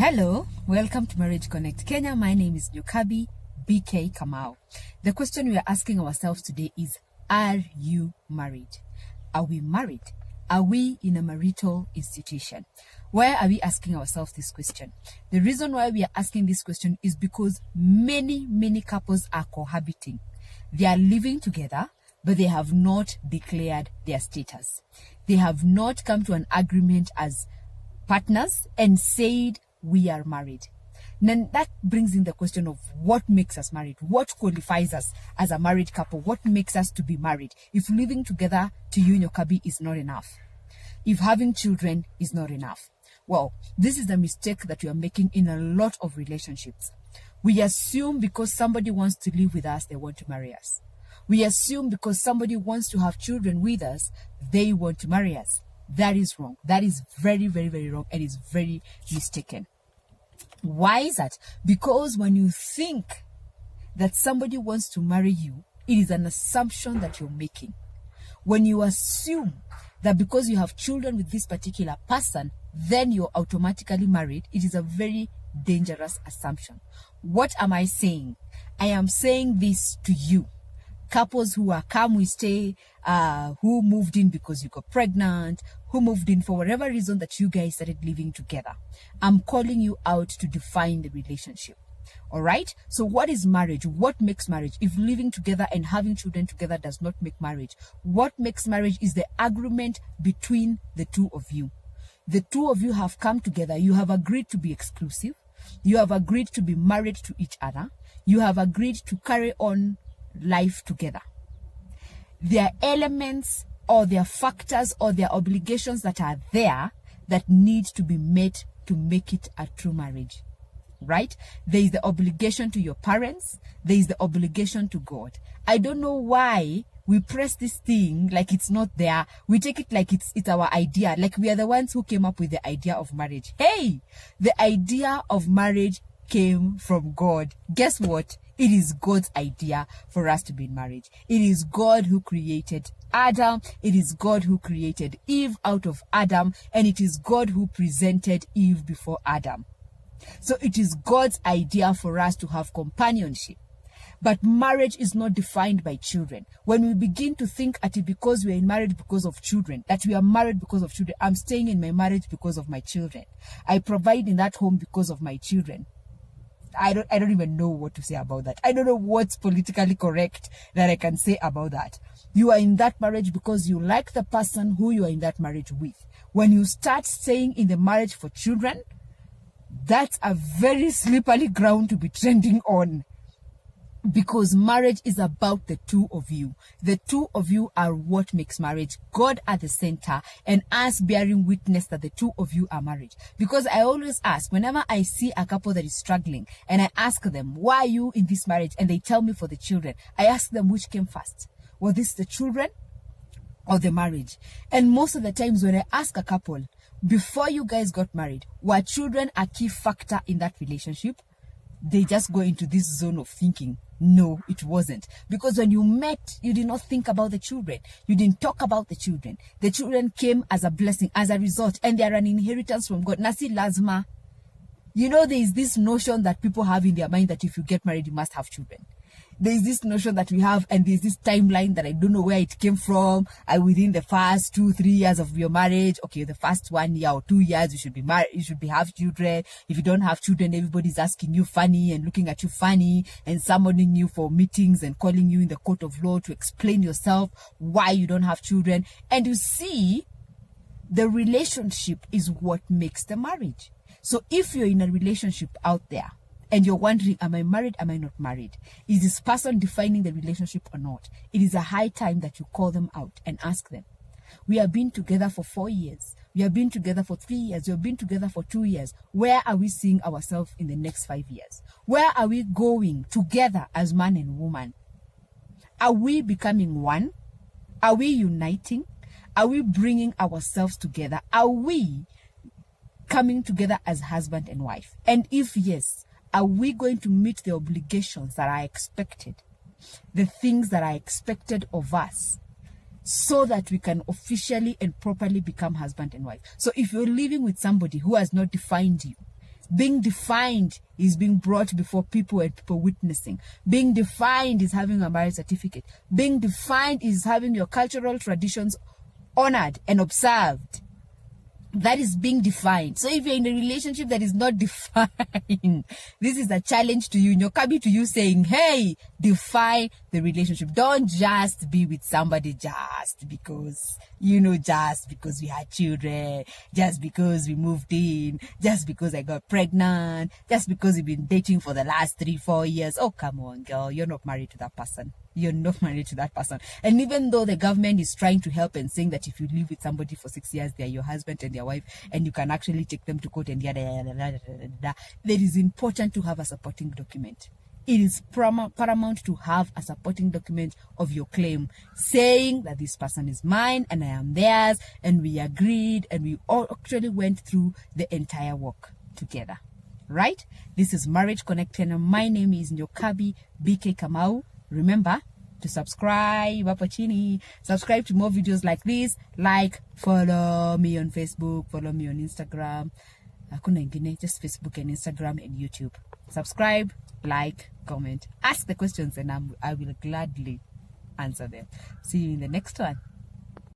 Hello, welcome to Marriage Connect Kenya. My name is Nyokabi BK Kamau. The question we are asking ourselves today is, are you married? Are we married? Are we in a marital institution? Why are we asking ourselves this question? The reason why we are asking this question is because many couples are cohabiting. They are living together, but they have not declared their status. They have not come to an agreement as partners and said, we are married. Then that brings in the question of what makes us married? What qualifies us as a married couple? What makes us to be married? If living together to you, Nyokabi, is not enough. If having children is not enough. Well, this is the mistake that we are making in a lot of relationships. We assume because somebody wants to live with us, they want to marry us. We assume because somebody wants to have children with us, they want to marry us. That is wrong. That is very wrong and is very mistaken. Why is that? Because when you think that somebody wants to marry you, it is an assumption that you're making. When you assume that because you have children with this particular person, then you're automatically married, it is a very dangerous assumption. What am I saying? I am saying this to you. Couples who are come, we stay, who moved in because you got pregnant, who moved in for whatever reason that you guys started living together. I'm calling you out to define the relationship. All right? So what is marriage? What makes marriage? If living together and having children together does not make marriage, what makes marriage is the agreement between the two of you. The two of you have come together. You have agreed to be exclusive. You have agreed to be married to each other. You have agreed to carry on life together. There are elements or there are factors or there are obligations that are there that need to be met to make it a true marriage, right? There is the obligation to your parents. There is the obligation to God. I don't know why we press this thing like it's not there. We take it like it's our idea, like we are the ones who came up with the idea of marriage. Hey, the idea of marriage came from God. Guess what? It is God's idea for us to be in marriage. It is God who created Adam. It is God who created Eve out of Adam. And it is God who presented Eve before Adam. So it is God's idea for us to have companionship. But marriage is not defined by children. When we begin to think at it because we are in marriage because of children, that we are married because of children, I'm staying in my marriage because of my children. I provide in that home because of my children. I don't even know what to say about that. I don't know what's politically correct that I can say about that. You are in that marriage because you like the person who you are in that marriage with. When you start staying in the marriage for children, that's a very slippery ground to be trending on. Because marriage is about the two of you. The two of you are what makes marriage. God at the center and us bearing witness that the two of you are married. Because I always ask, whenever I see a couple that is struggling and I ask them, why are you in this marriage? And they tell me for the children. I ask them which came first. Was this the children or the marriage? And most of the times when I ask a couple, before you guys got married, were children a key factor in that relationship? They just go into this zone of thinking. No, it wasn't. Because when you met, you did not think about the children. You didn't talk about the children. The children came as a blessing, as a result, and they are an inheritance from God. Nasi lazima. You know, there is this notion that people have in their mind that if you get married, you must have children. There is this notion that we have, and there's this timeline that I don't know where it came from. Within the first 2-3 years of your marriage, okay, the first 1 year or 2 years, you should be married, you should have children. If you don't have children, everybody's asking you funny and looking at you funny and summoning you for meetings and calling you in the court of law to explain yourself why you don't have children. And you see, the relationship is what makes the marriage. So if you're in a relationship out there, and you're wondering, am I married? Am I not married? Is this person defining the relationship or not? It is a high time that you call them out and ask them. We have been together for 4 years. We have been together for 3 years. We have been together for 2 years. Where are we seeing ourselves in the next 5 years? Where are we going together as man and woman? Are we becoming one? Are we uniting? Are we bringing ourselves together? Are we coming together as husband and wife? And if yes, are we going to meet the obligations that are expected, the things that are expected of us, so that we can officially and properly become husband and wife? So if you're living with somebody who has not defined you, Being defined is being brought before people and people witnessing. Being defined is having a marriage certificate. Being defined is having your cultural traditions honored and observed. That is being defined. So if you're in a relationship that is not defined, this is a challenge to you. Nyokabi to you saying, hey, define the relationship. Don't just be with somebody just because, just because we had children, just because we moved in, just because I got pregnant, just because we've been dating for the last 3-4 years. Oh, come on, girl. You're not married to that person. You're not married to that person. And even though the government is trying to help and saying that if you live with somebody for 6 years, they're your husband and their wife, and you can actually take them to court and yada, yada, yada, yada, yada, it is important to have a supporting document. It is paramount to have a supporting document of your claim saying that this person is mine and I am theirs, and we agreed and we all actually went through the entire work together. Right? This is Marriage Connect, and my name is Nyokabi BK Kamau. Remember to subscribe, subscribe to more videos like this, follow me on Facebook, follow me on Instagram, just Facebook and Instagram and YouTube. Subscribe, comment, ask the questions, and I will gladly answer them. See you in the next one.